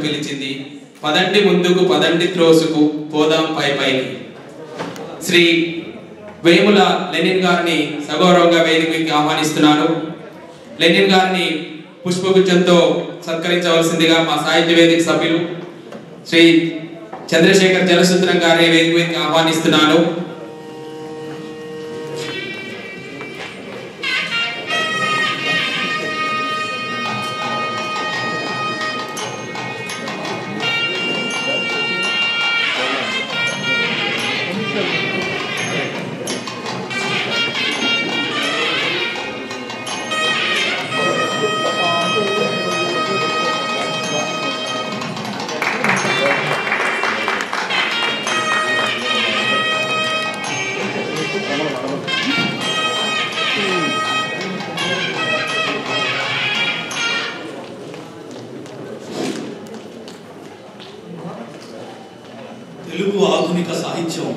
పిలిచింది. పదండి ముందుకు పదండి త్రోసుకు పోదాం పై పైకి. శ్రీ వేముల లెనిన్ గారిని సగౌరవంగా వేదికకి ఆహ్వానిస్తున్నాను. లెనిన్ గారిని పుష్పగుచ్చంతో సత్కరించవలసిందిగా మా సాహిత్య వేదిక సభ్యులు శ్రీ చంద్రశేఖర్ జలసూత్రం గారిని వేదిక మీదకి ఆహ్వానిస్తున్నాను. తెలుగు ఆధునిక సాహిత్యం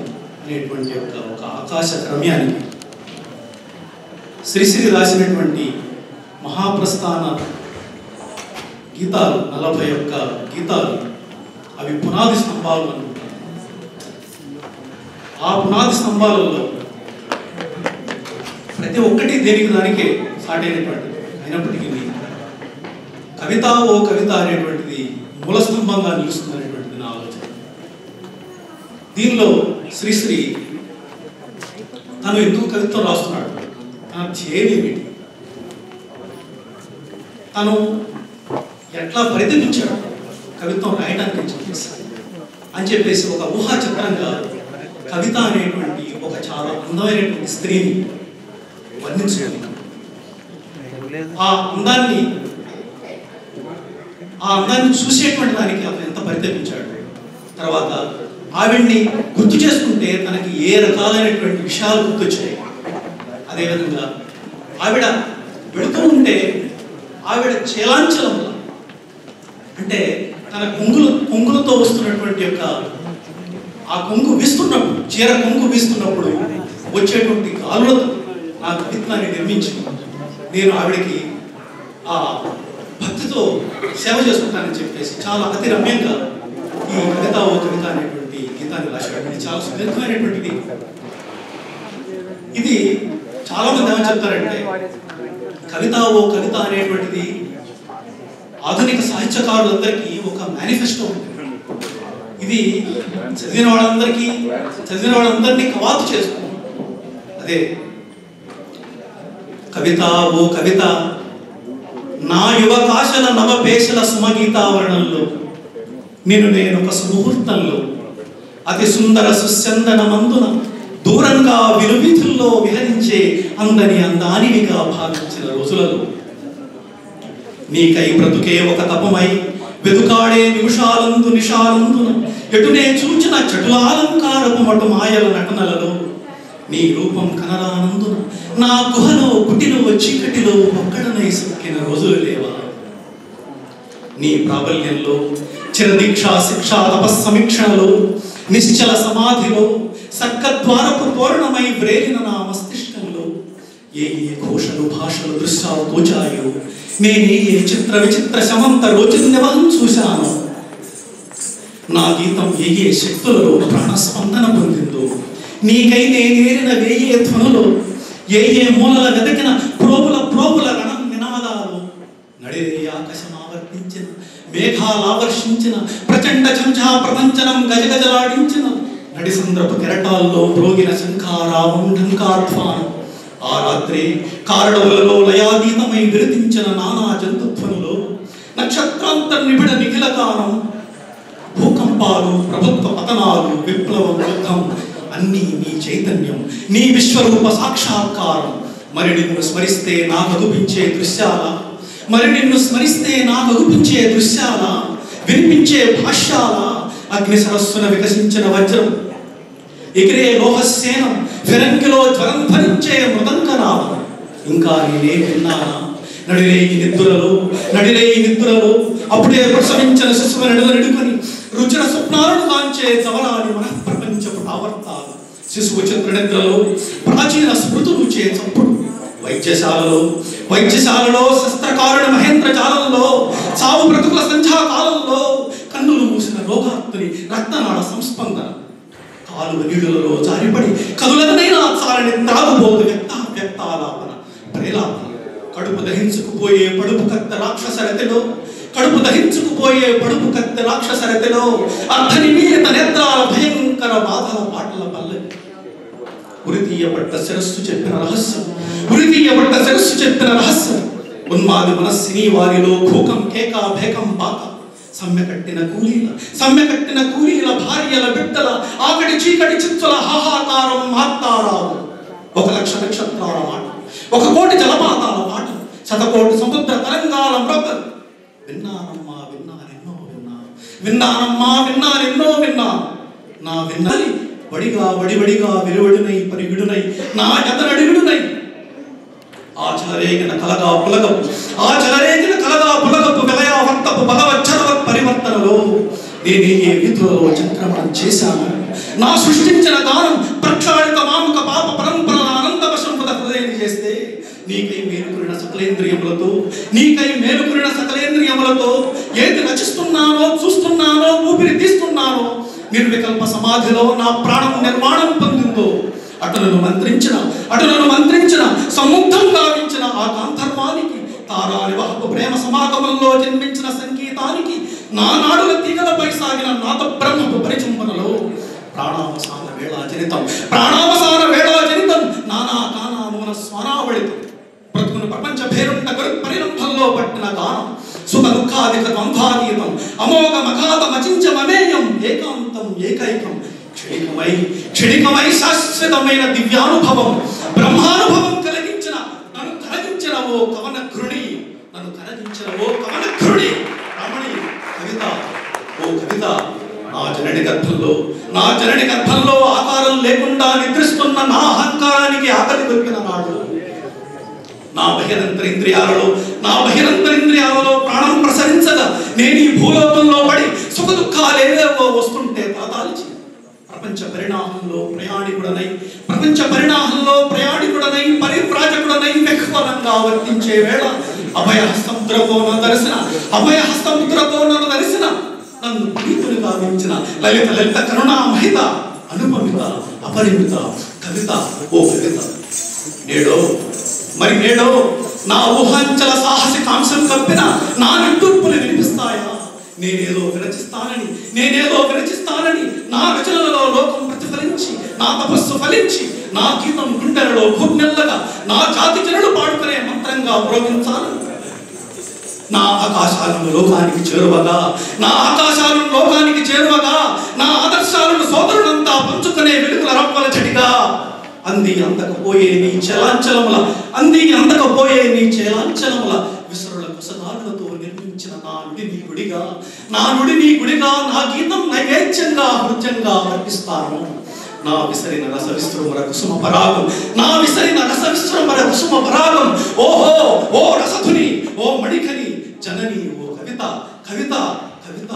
అనేటువంటి ఒక ఆకాశ క్రమ్యానికి శ్రీశ్రీ రాసినటువంటి మహాప్రస్థాన గీతాలు 41 గీతాలు అవి పునాది స్తంభాలు అనుకుంటారు. ఆ పునాది స్తంభాలలో ప్రతి ఒక్కటి దేనికి దానికే సాటైనటువంటిది అయినప్పటికీ కవిత ఓ కవిత అనేటువంటిది మూల స్తంభంగా నిలుస్తుందనేటువంటిది నా ఆలోచన. దీనిలో శ్రీశ్రీ తను ఎందుకు కవిత్వం రాస్తున్నాడు, తన ధ్యేయం ఏమిటి, తను ఎట్లా పరితపించాడు కవిత్వం రాయడానికి అని చెప్పేసి ఒక ఊహా చిత్రంగా కవిత అనేటువంటి ఒక చాలా అందమైనటువంటి స్త్రీని వర్ణించుకుంది. ఆ అందాన్ని చూసేటువంటి దానికి అతను ఎంత పరితపించాడు. తర్వాత ఆవిడ్ని గుర్తు చేసుకుంటే తనకి ఏ రకాలైనటువంటి విషయాలు గుర్తొచ్చాయి. అదేవిధంగా ఆవిడ వెళుతూ ఉంటే ఆవిడ చేలాంచలంలో అంటే తన కొంగులతో వస్తున్నటువంటి యొక్క ఆ కొంగు వీస్తున్నప్పుడు, చీర కొంగు వీస్తున్నప్పుడు వచ్చేటువంటి గాలులతో ఆ కవిత్వాన్ని నిర్మించి నేను ఆవిడకి ఆ భక్తితో సేవ చేసుకుంటానని చెప్పేసి చాలా అతి రమ్యంగా ఈ కవిత ఓ కవిత అనేటువంటి గీతాన్ని రాశాడు. ఇది చాలా సుదీర్ఘమైనటువంటిది. ఇది చాలా మంది ఏమని చెప్తారంటే కవిత ఓ కవిత అనేటువంటిది ఆధునిక సాహిత్యకారులందరికీ ఒక మేనిఫెస్టో ఉంటుంది. ఇది చదివిన వాళ్ళందరినీ కవాతు చేస్తుంది. అదే కవిత ఓ కవిత నా యువకాశల నవపేశల సుమగీతావరణంలో నేను ఒక సుముహూర్తంలో అతి సుందర సుస్యందన మందున దూరంగా విలువీధుల్లో విహరించే అందని అందానివిగా భావించిన రోజులలో నీకై బ్రతుకే ఒక తపమై వెదుకాడే నిషాలందున ఎటునే చూచిన చటులాలంకారపు మటు మాయల నటనలలో నీ రూపం కనరానందున నా గుహలో కుటిలో చీకటిలో ఒక్కడనై సొక్కిన రోజులు లేవా. నీ ప్రాబల్యంలో చిరదీక్షా శిక్షా తపస్సమీక్షణలో నిశ్చల సమాధిలో సర్గద్వారపు పూర్ణమై వ్రేలిన నా మస్తిష్కంలో ఏ ఘోషలు భాషలు దృశ్యాలు తోచాయో నేనే చిత్ర విచిత్ర శమంత రోజున్యవహం చూశాను. నా గీతం ఏ శక్తులలో ప్రాణస్పందన పొందిందో నీకై నేనేరిన వేయే ధ్వనులో ఏ మూలల వెదకిన ప్రోపుల రణం నినాదాలు నడిరే ఆకాశం ఆవర్తించిన మేఘాలావర్షించిన ప్రచండ ఝంఝా ప్రపంచనం గజగజలాడించిన నడిసంద్రపు కెరటాల్లో మ్రోగిన శంఖారావం ఢంకాధ్వానం ఆ రాత్రి కారడవులలో లయాతీతమై విరతించిన నానా జంతుధ్వనులో నక్షత్రాంతర్ నిబిడ నిఖిలకాలం భూకంపాలు ప్రభుత్వ పతనాలు విప్లవం యుద్ధం అన్నీ నీ చైతన్యం నీ విశ్వరూప సాక్షాత్కారం. మరి నిన్ను స్మరిస్తే నాకు అగుపించే దృశ్యాల వినిపించే భాష్యాల అగ్ని సరస్సున వికసించిన వజ్రం ఎగిరే లోహసేనం ఫిరంగిలో జ్వరం ధరించే మృదంగనామం ఇంకా నేనే విన్నానా నడిరేయి నిద్దులలో అప్పుడే ప్రసవించిన శిశువు నడుకొని రుచిన స్వప్నాలను కాంచే చవలాని మనఃప్రపంచపు ఆవర్తాలు శిశువు చిత్రనిద్రలో ప్రాచీన స్మృతులు చే చప్పుడు వైద్యశాలలో శస్త్రకారుణ మహేంద్ర జాలంలో సావు బ్రతుకుల సంధ్యాకాలంలో సంస్పందన. కాలువ నీళ్ళలో జారిపడి కదులదనైనా చాలని త్రాగుబోతు వ్యక్తాలాపన ప్రేలాపన. కడుపు దహించుకుపోయే పడుపు కత్త రాక్షసరతిలో అర్ధనిమీలిత నేత్రాల భయంకర బాధల పాటల పల్లె. ఉరితీయబడ్డ శిరస్సు చెప్పిన రహస్యం ఉన్మాది మనస్సిని వారిలో భూకం కేక భేకం పాక. సమ్మెకట్టిన కూలీల భార్యల బిడ్డల ఆకటి చీకటి చిత్తుల హాహాకారం మార్తారావు. 1,00,000 నక్షత్రాల మాట, 1,000,000 జలపాతాల మాట, 100,000,000 సముద్ర తరంగాల మ్రొక్కలు. విన్నానమ్మా నా విన్నది వడిగా విలువడినై పరిగిడునై నా జతనడిగుడునై. ఆచలరేగిన కలగా పులగపు విలయావర్తపు భగవచ్చరవత్ పరివర్తనలో నేను ఏ విధులలో చక్రమణం చేశాను. నా సృష్టించిన గానం ప్రక్షాళిత మాముక పాప పరంపరల ఆనందవశంపద హృదయాన్ని చేస్తే నీకై మేలుకురిన సకలేంద్రియములతో ఏది రచిస్తున్నానో, చూస్తున్నానో, ఊపిరి తీస్తున్నానో, నిర్వికల్ప సమాధిలో నా ప్రాణం నిర్మాణం పొందిందో, అటులను మంత్రించిన సముద్రం గావించిన ఆ గాంధర్వానికి, తారానివాహపు ప్రేమ సమాగమంలో జన్మించిన సంగీతానికి, నానాడుల తీగలపై సాగిన నాద బ్రహ్మపు పరిచుంబనలో ప్రాణావసాన వేళాజనితం నానా కానామూన స్వరావళితం. బ్రతుకును ప్రపంచ భేరుండ పరిరంభంలో పట్టిన గానం సుఖ దుఃఖాధిక ద్వంద్వాతీతం అమోఘ మఘాత మచించమేయం ఏకాంతం ఏకైకం క్షణికమై శాశ్వతమైన దివ్యానుభవం నన్ను కరగించిన ఓ కవన ఘృణి రమణి కవిత నా జనని గర్భంలో ఆకారం లేకుండా నిద్రిస్తున్న నా అహంకారానికి ఆకలి దొరికిన నాడు నా బహిరంతరింద్రియాలలో ప్రాణం ప్రసరించగా నేను ఈ భూలోకంలో పడి సుఖ దుఃఖాలేవో వస్తుంటే తలదాల్చి ప్రపంచ పరిణామంలో పరివ్రాజకుడనై విహ్వలంగా వర్తించే వేళ అభయహస్తముద్రతో నన్ను దర్శన నన్ను ప్రీతులుగా మించిన లలిత కరుణామహిత అనుపమిత అపరిమిత కవిత ఓ కవిత. నేడో నా ఊహాంచల సాహసి కాంసం కప్పిన నా నిట్టూర్పులు వినిపిస్తాయా? నేనేదో విరచిస్తానని నా రచనలలో లోకం ప్రతిఫలించి, నా తపస్సు ఫలించి, నా గీతం గుండెలలో భూజ్ఞల్లగా నా జాతి జనులు పాడుకునే మంత్రంగా ప్రోగించాలని నా ఆకాశాలను లోకానికి చేరువగా నా ఆదర్శాలను సోదరులంతా పంచుకునే వెలుగుల రవ్వల చెడిగా అంది అందకపోయే నీ చలాంచలముల విసరుల కుసగాలులతో నిర్మించిన నా నుడి నీ గుడిగా నా గీతం నైవేద్యంగా హృద్యంగా అర్పిస్తాను. నా విసరిన రస విస్తృమర కుసుమ పరాగం ఓహో ఓ రసధుని ఓ మణిఖని జనని ఓ కవిత ఓ కవిత.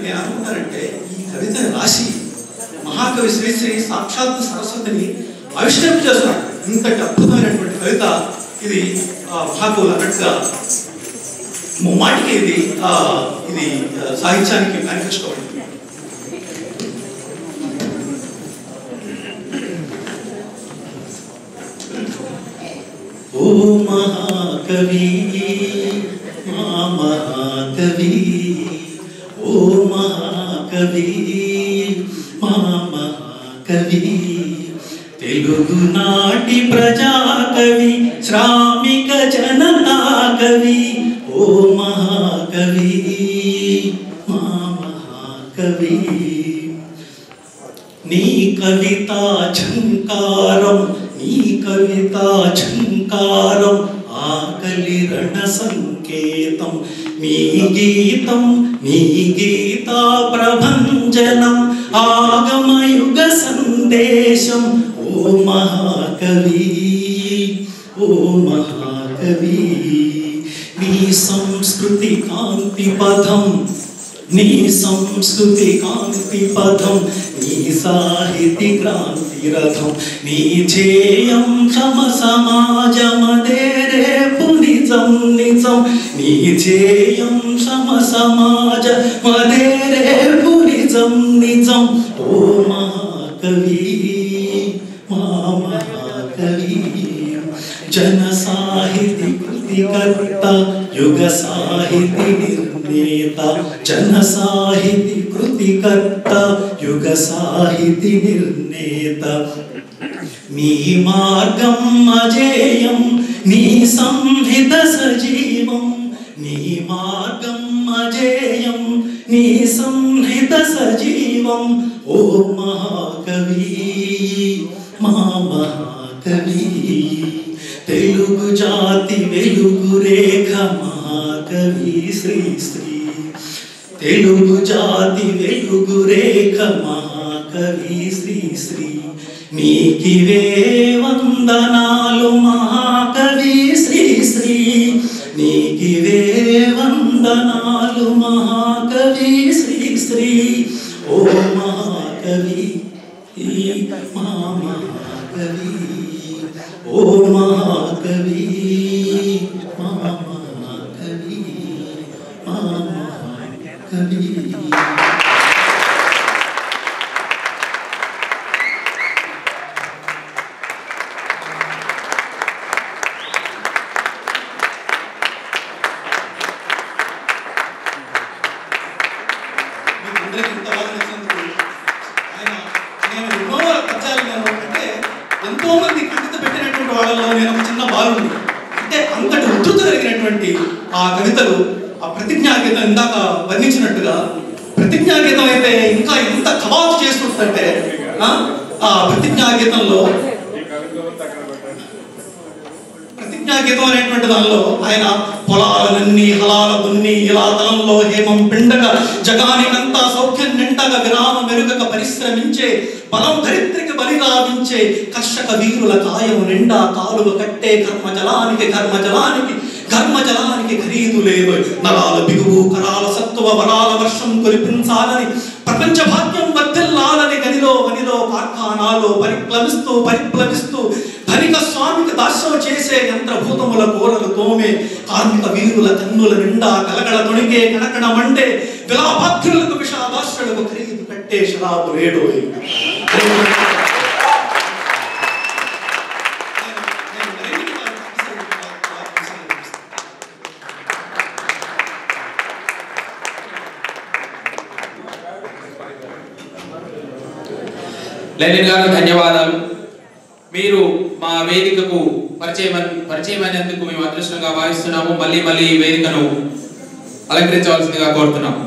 నేనంటానంటే ఈ కవితని రాసి మహాకవి శ్రీశ్రీ సాక్షాత్ సరస్వతిని ఆవిష్కరణ చేస్తున్నాడు. ఇంతటి అద్భుతమైనటువంటి కవిత ఇది. మహాకవులు అన్నట్టుగా ముమ్మాటికి ఇది సాహిత్యానికి మేనిఫెస్టో అయింది. ఓ మహాకవి మా మహాకవి, ఓ మహాకవి మా మహాకవి, తెలుగు నాటి ప్రజాకవి శ్రామిక జనతా కవి, ఓ మహాకవి మా మహాకవి. నీ కవితా ఝంకారం ఆకలి రణ సంకేతం, మీ గీతా ప్రభంజనం ఆగమయుగ సందేశం, ఓ మహాకవి నీ సంస్కృతి కాంతి పథం నీ సంస్కృతి కాంతి పదం, నీ సాహితీ క్రాంతి రథం, నీ ధ్యేయం సమ సమాజమదే రేపు నిజం నిజం, నీ ధ్యేయం సమ సమాజమదే రేపు నిజం నిజం. ఓ మహాకవి మా మహాకవి, జన సాహితీ కృతికర్త, యుగ సాహితీ నిర్ణేత, జన సాహితీ కృతికర్త, యుగ సాహితీ నిర్ణేత. మీ మార్గం అజేయం, నీ సంహిత సజీవం, నీ మార్గం అజేయం, నీ సంహిత సజీవం. ఓ మహాకవి మా మహాకవి, తెలుగు జాతి వెలుగు రేఖ మహాకవి శ్రీశ్రీ, తెలుగు జాతి వెలుగు రేఖ మహాకవి శ్రీశ్రీ. నీకివే వందనాలు మహాకవి శ్రీశ్రీ, నీకివే వందనాలు మహాకవి శ్రీశ్రీ. ఓ మహాకవి మా మహాకవి, ఓ మహాకవి మా మహాకవి, మా మహాకవి. ఎంతో మంది కవిత పెట్టినటువంటి వాళ్ళలో నేను ఒక చిన్న బాలుని. అంటే అంతటి ఉద్ధృత కలిగినటువంటి ఆ కవితలు, ఆ ప్రతిజ్ఞాగీతం ఇందాక వర్ణించినట్టుగా, ప్రతిజ్ఞాగీతం అయితే ఇంకా ఎంత కవాతు చేసుకుంటుందంటే ఆ ప్రతిజ్ఞాగీతంలో, ప్రతిజ్ఞాగీతం అనేటువంటి దానిలో ఆయన పొలాలన్నీ హలాల దున్ని ఇలా తలంలో హేమం పిండగా జగానికంతా సౌఖ్యం నిండగా విరామ మెరుగక పరిశ్రమించే బలం ధరిత్రికి బలిగావించే కర్షక వీరుల కాయము నిండా కాలువ కట్టే కర్మజలానికి ఖరీదు లేదు. నరాల బిగువు కరాల సత్వ వరాల వర్షం కురిపించాలని, ప్రపంచ భాగ్యం వర్ధిల్లాలని గనిలో వనిలో కార్ఖానాలో పరిప్లవిస్తూ ధనిక స్వామికి దాస్యం చేసే యంత్రభూతముల కూరలు తోమే కార్మిక వీరుల కన్నుల నిండా కలగడ తొణిగే కనకడ మండే విలాపాఖ్యులకు విషాదాశ్రులకు ఖరీదు కట్టే శరాబు రేడు. లెనిన్ గారు ధన్యవాదాలు. మీరు మా వేదికకు పరిచయమైనందుకు మేము అదృష్టంగా భావిస్తున్నాము. మళ్ళీ ఈ వేదికను అలంకరించవలసిందిగా కోరుతున్నాము.